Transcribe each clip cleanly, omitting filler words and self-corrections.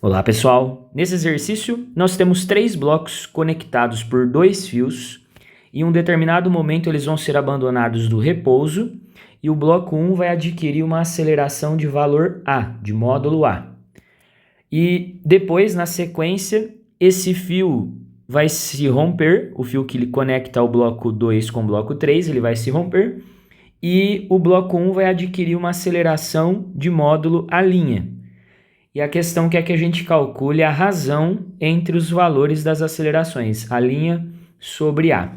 Olá pessoal, nesse exercício nós temos 3 blocos conectados por 2 fios. Em um determinado momento eles vão ser abandonados do repouso e o bloco 1 vai adquirir uma aceleração de valor A, de módulo A. E depois, na sequência, esse fio vai se romper, o fio que ele conecta o bloco 2 com o bloco 3, ele vai se romper e o bloco 1 vai adquirir uma aceleração de módulo A'. E a questão quer que a gente calcule a razão entre os valores das acelerações, A' sobre A.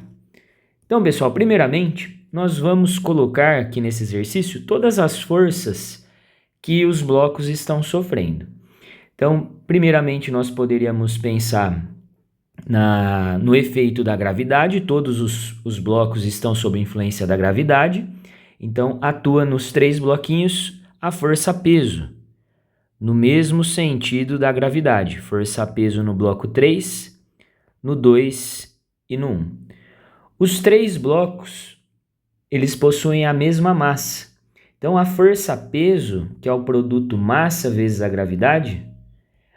Então, pessoal, primeiramente, nós vamos colocar aqui nesse exercício todas as forças que os blocos estão sofrendo. Então, primeiramente, nós poderíamos pensar no efeito da gravidade. Todos os blocos estão sob influência da gravidade. Então, atua nos 3 bloquinhos a força-peso, no mesmo sentido da gravidade. Força-peso no bloco 3, no 2 e no 1. Os 3 blocos, eles possuem a mesma massa. Então, a força-peso, que é o produto massa vezes a gravidade,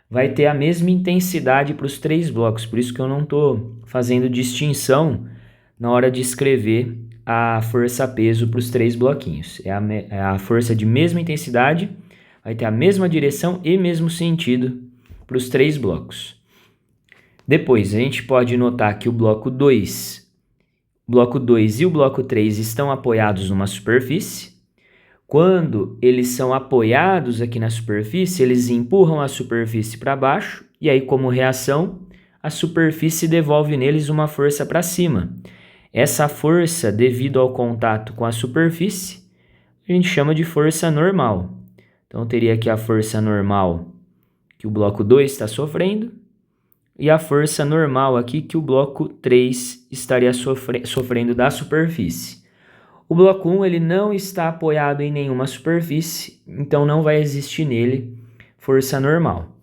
vai ter a mesma intensidade para os 3 blocos. Por isso que eu não estou fazendo distinção na hora de escrever a força-peso para os 3 bloquinhos. É a força de mesma intensidade, vai ter a mesma direção e mesmo sentido para os 3 blocos. Depois, a gente pode notar que o bloco 2 e o bloco 3 estão apoiados numa superfície. Quando eles são apoiados aqui na superfície, eles empurram a superfície para baixo e aí, como reação, a superfície devolve neles uma força para cima. Essa força, devido ao contato com a superfície, a gente chama de força normal. Então, teria aqui a força normal que o bloco 2 está sofrendo e a força normal aqui que o bloco 3 estaria sofrendo da superfície. O bloco 1 ele não está apoiado em nenhuma superfície, então não vai existir nele força normal.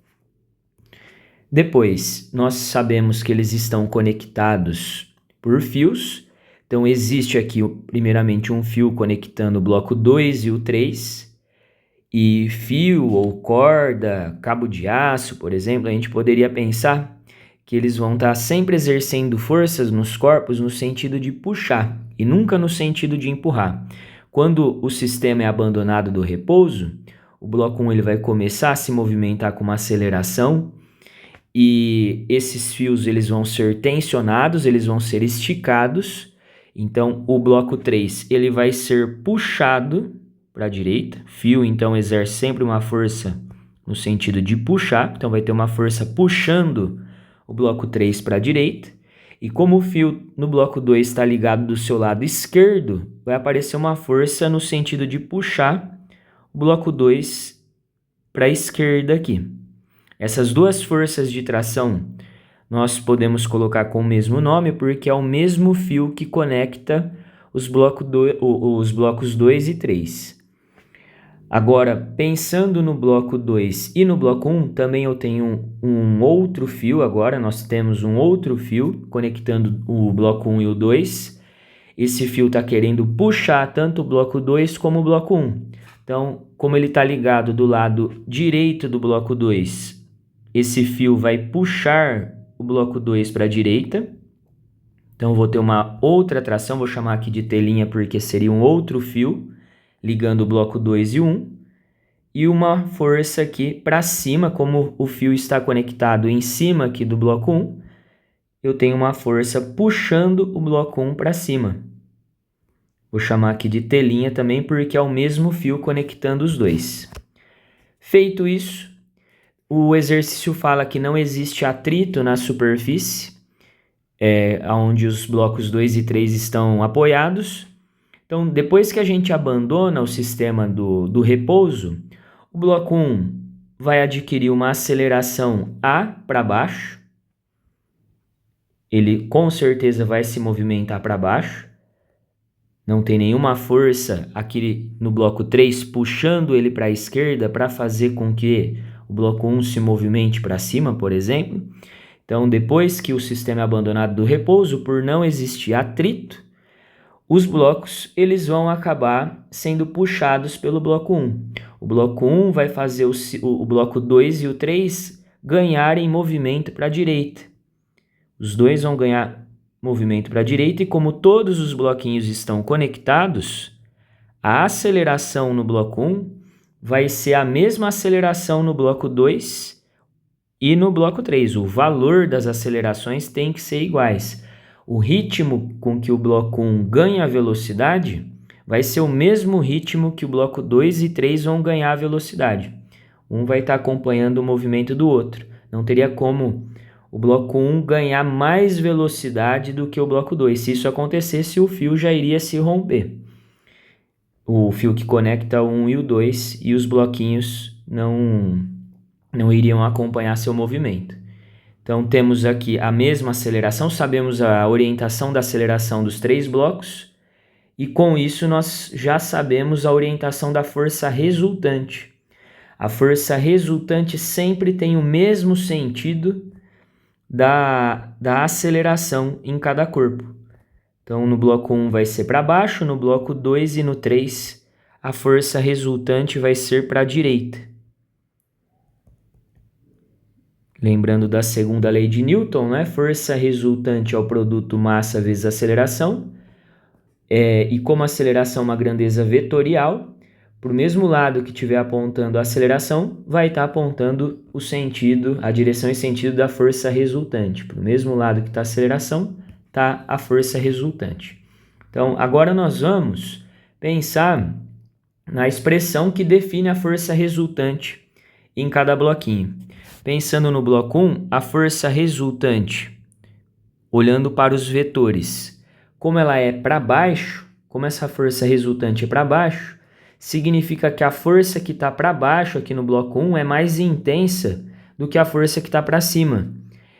Depois, nós sabemos que eles estão conectados por fios. Então, existe aqui primeiramente um fio conectando o bloco 2 e o 3. E fio ou corda, cabo de aço, por exemplo, a gente poderia pensar que eles vão estar sempre exercendo forças nos corpos no sentido de puxar e nunca no sentido de empurrar. Quando o sistema é abandonado do repouso, o bloco 1 ele vai começar a se movimentar com uma aceleração e esses fios eles vão ser tensionados, eles vão ser esticados. Então, o bloco 3 ele vai ser puxado para a direita. Fio, então, exerce sempre uma força no sentido de puxar. Então, vai ter uma força puxando o bloco 3 para a direita. E como o fio no bloco 2 está ligado do seu lado esquerdo, vai aparecer uma força no sentido de puxar o bloco 2 para a esquerda aqui. Essas duas forças de tração nós podemos colocar com o mesmo nome porque é o mesmo fio que conecta os blocos 2 e 3. Agora, pensando no bloco 2 e no bloco 1, também eu tenho um outro fio. Agora nós temos um outro fio conectando o bloco 1 e o 2. Esse fio está querendo puxar tanto o bloco 2 como o bloco 1. Então, como ele está ligado do lado direito do bloco 2, esse fio vai puxar o bloco 2 para a direita. Então, eu vou ter uma outra tração, vou chamar aqui de telinha porque seria um outro fio ligando o bloco 2 e 1, e uma força aqui para cima, como o fio está conectado em cima aqui do bloco 1, eu tenho uma força puxando o bloco 1 para cima. Vou chamar aqui de telinha também, porque é o mesmo fio conectando os dois. Feito isso, o exercício fala que não existe atrito na superfície, onde os blocos 2 e 3 estão apoiados. Então, depois que a gente abandona o sistema do repouso, o bloco 1 vai adquirir uma aceleração A para baixo. Ele com certeza vai se movimentar para baixo. Não tem nenhuma força aqui no bloco 3 puxando ele para a esquerda para fazer com que o bloco 1 se movimente para cima, por exemplo. Então, depois que o sistema é abandonado do repouso, por não existir atrito, os blocos eles vão acabar sendo puxados pelo bloco 1. O bloco 1 vai fazer o bloco 2 e o 3 ganharem movimento para a direita. Os dois vão ganhar movimento para a direita e como todos os bloquinhos estão conectados, a aceleração no bloco 1 vai ser a mesma aceleração no bloco 2 e no bloco 3. O valor das acelerações tem que ser iguais. O ritmo com que o bloco 1 ganha velocidade vai ser o mesmo ritmo que o bloco 2 e 3 vão ganhar velocidade. Um vai estar acompanhando o movimento do outro. Não teria como o bloco 1 ganhar mais velocidade do que o bloco 2. Se isso acontecesse, o fio já iria se romper. O fio que conecta o 1 e o 2 e os bloquinhos não iriam acompanhar seu movimento. Então temos aqui a mesma aceleração, sabemos a orientação da aceleração dos 3 blocos e com isso nós já sabemos a orientação da força resultante. A força resultante sempre tem o mesmo sentido da aceleração em cada corpo. Então no bloco 1 vai ser para baixo, no bloco 2 e no 3 a força resultante vai ser para a direita. Lembrando da segunda lei de Newton, né? Força resultante é o produto massa vezes aceleração. E como a aceleração é uma grandeza vetorial, para o mesmo lado que estiver apontando a aceleração, vai estar apontando o sentido, a direção e sentido da força resultante. Para o mesmo lado que está a aceleração, está a força resultante. Então, agora nós vamos pensar na expressão que define a força resultante em cada bloquinho. Pensando no bloco 1, a força resultante, olhando para os vetores, como ela é para baixo, como essa força resultante é para baixo, significa que a força que está para baixo aqui no bloco 1 é mais intensa do que a força que está para cima.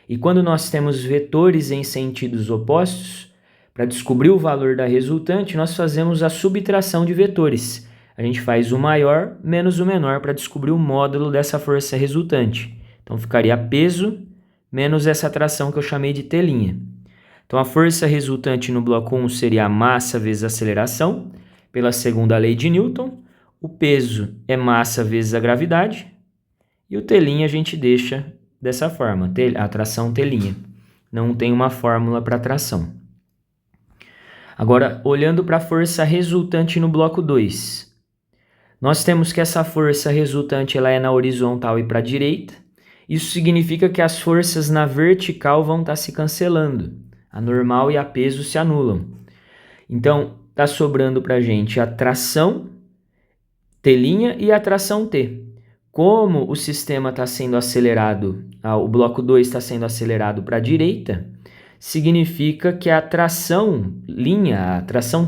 E quando nós temos vetores em sentidos opostos, para descobrir o valor da resultante, nós fazemos a subtração de vetores. A gente faz o maior menos o menor para descobrir o módulo dessa força resultante. Então ficaria peso menos essa tração que eu chamei de T'. Então a força resultante no bloco 1 seria a massa vezes a aceleração, pela segunda lei de Newton. O peso é massa vezes a gravidade. E o T' a gente deixa dessa forma, a tração T'. Não tem uma fórmula para tração. Agora, olhando para a força resultante no bloco 2. Nós temos que essa força resultante ela é na horizontal e para a direita. Isso significa que as forças na vertical vão estar se cancelando. A normal e a peso se anulam. Então, está sobrando para a gente a tração T' e a tração T. Como o sistema está sendo acelerado, o bloco 2 está sendo acelerado para a direita, significa que a tração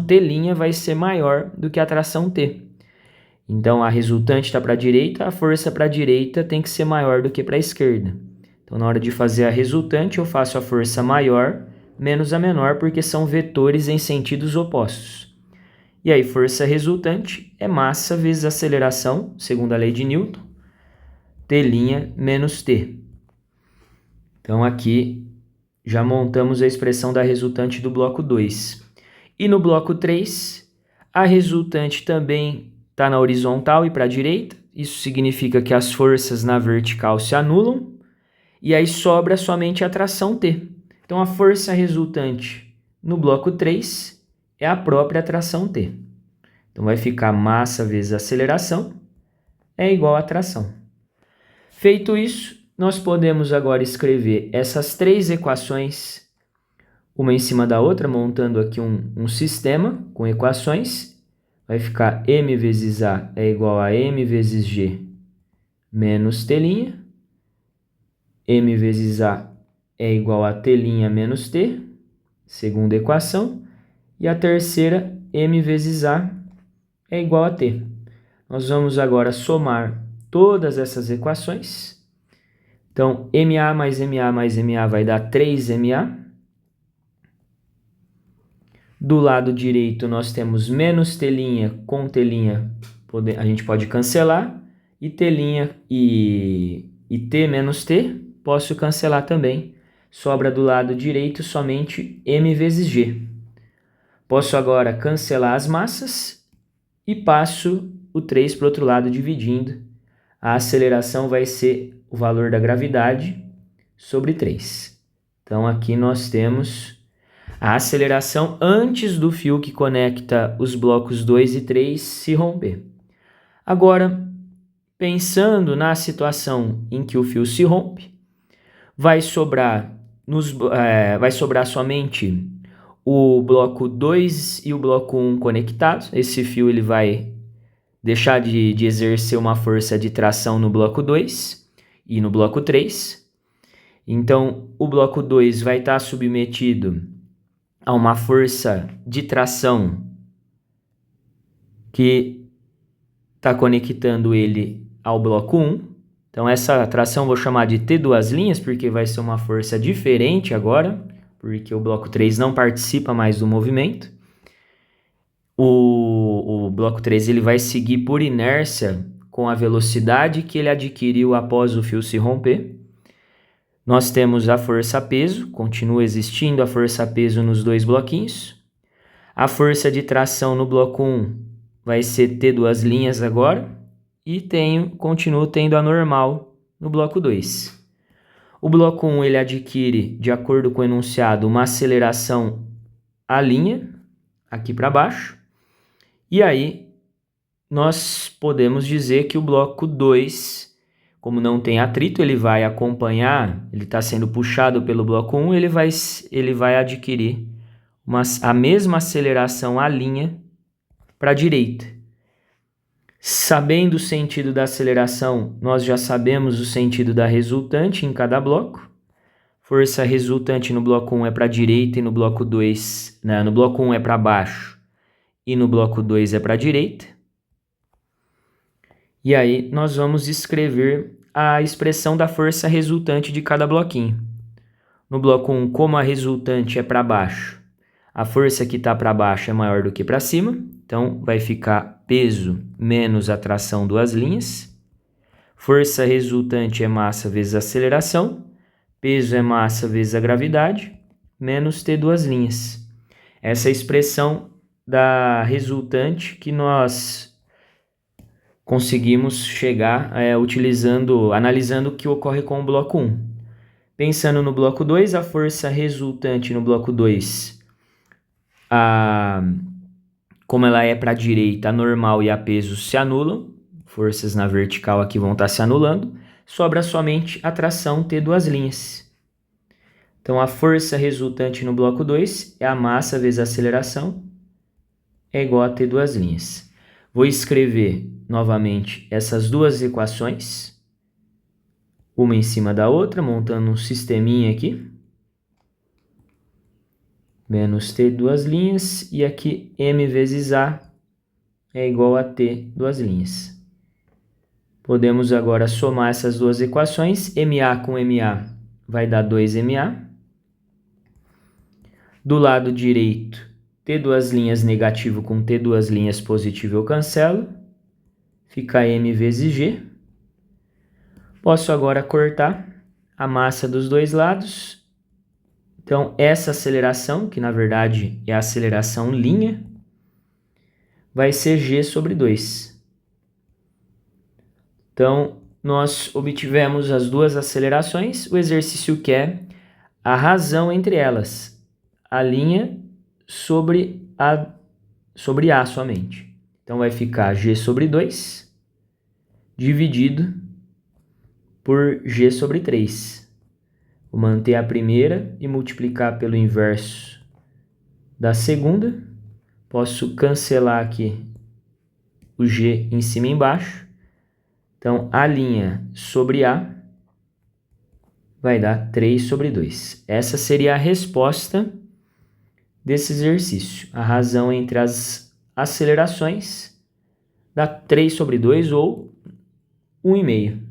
T' vai ser maior do que a tração T. Então, a resultante está para a direita, a força para a direita tem que ser maior do que para a esquerda. Então, na hora de fazer a resultante, eu faço a força maior menos a menor, porque são vetores em sentidos opostos. E aí, força resultante é massa vezes aceleração, segundo a lei de Newton, T' menos T. Então, aqui já montamos a expressão da resultante do bloco 2. E no bloco 3, a resultante também está na horizontal e para a direita. Isso significa que as forças na vertical se anulam. E aí sobra somente a tração T. Então, a força resultante no bloco 3 é a própria tração T. Então, vai ficar massa vezes aceleração é igual a tração. Feito isso, nós podemos agora escrever essas 3 equações, uma em cima da outra, montando aqui um sistema com equações. Vai ficar m vezes A é igual a m vezes G menos T'. M vezes A é igual a T' menos T, segunda equação. E a terceira, m vezes A é igual a T. Nós vamos agora somar todas essas equações. Então, MA mais MA mais MA vai dar 3MA. Do lado direito, nós temos menos T' com T', a gente pode cancelar. E T' e T menos T, posso cancelar também. Sobra do lado direito somente M vezes G. Posso agora cancelar as massas e passo o 3 para o outro lado dividindo. a aceleração vai ser o valor da gravidade sobre 3. Então, aqui nós temos a aceleração antes do fio que conecta os blocos 2 e 3 se romper. Agora, pensando na situação em que o fio se rompe, vai sobrar somente o bloco 2 e o bloco 1 conectados. Esse fio ele vai deixar de exercer uma força de tração no bloco 2 e no bloco 3. Então, o bloco 2 vai estar submetido a uma força de tração que está conectando ele ao bloco 1. Então, essa tração eu vou chamar de T2', porque vai ser uma força diferente agora, porque o bloco 3 não participa mais do movimento. O bloco 3 ele vai seguir por inércia com a velocidade que ele adquiriu após o fio se romper. Nós temos a força-peso, continua existindo a força-peso nos dois bloquinhos. A força de tração no bloco 1 vai ser T2' agora. E continuo tendo a normal no bloco 2. O bloco 1 ele adquire, de acordo com o enunciado, uma aceleração à linha, aqui para baixo. E aí, nós podemos dizer que o bloco 2, como não tem atrito, ele vai acompanhar, ele está sendo puxado pelo bloco 1, ele vai adquirir a mesma aceleração à linha para a direita. Sabendo o sentido da aceleração, nós já sabemos o sentido da resultante em cada bloco. Força resultante no bloco 1 é para a direita e no bloco 2, no bloco 1 é para baixo e no bloco 2 é para a direita. E aí nós vamos escrever a expressão da força resultante de cada bloquinho. No bloco 1, como a resultante é para baixo, a força que está para baixo é maior do que para cima. Então, vai ficar peso menos a tração 2 linhas. Força resultante é massa vezes aceleração. Peso é massa vezes a gravidade, menos T2'. Essa é a expressão da resultante que nós conseguimos chegar analisando o que ocorre com o bloco 1. Pensando no bloco 2, a força resultante no bloco 2, como ela é para a direita, a normal e a peso se anulam, forças na vertical aqui vão estar se anulando, sobra somente a tração T2'. Então, a força resultante no bloco 2 é a massa vezes a aceleração, é igual a T2'. Vou escrever novamente essas duas equações, uma em cima da outra, montando um sisteminha aqui. Menos T2', e aqui M vezes A é igual a T2'. Podemos agora somar essas duas equações. MA com MA vai dar 2MA. Do lado direito, T2' negativo com T2' positivo eu cancelo. Fica M vezes G. Posso agora cortar a massa dos dois lados. Então, essa aceleração, que na verdade é a aceleração linha, vai ser G sobre 2. Então, nós obtivemos as duas acelerações. O exercício quer a razão entre elas, a linha sobre A somente. Então, vai ficar G sobre 2 dividido por G sobre 3. Vou manter a primeira e multiplicar pelo inverso da segunda. Posso cancelar aqui o G em cima e embaixo. Então, a linha sobre A vai dar 3 sobre 2. Essa seria a resposta desse exercício. A razão entre as acelerações dá 3 sobre 2 ou 1,5.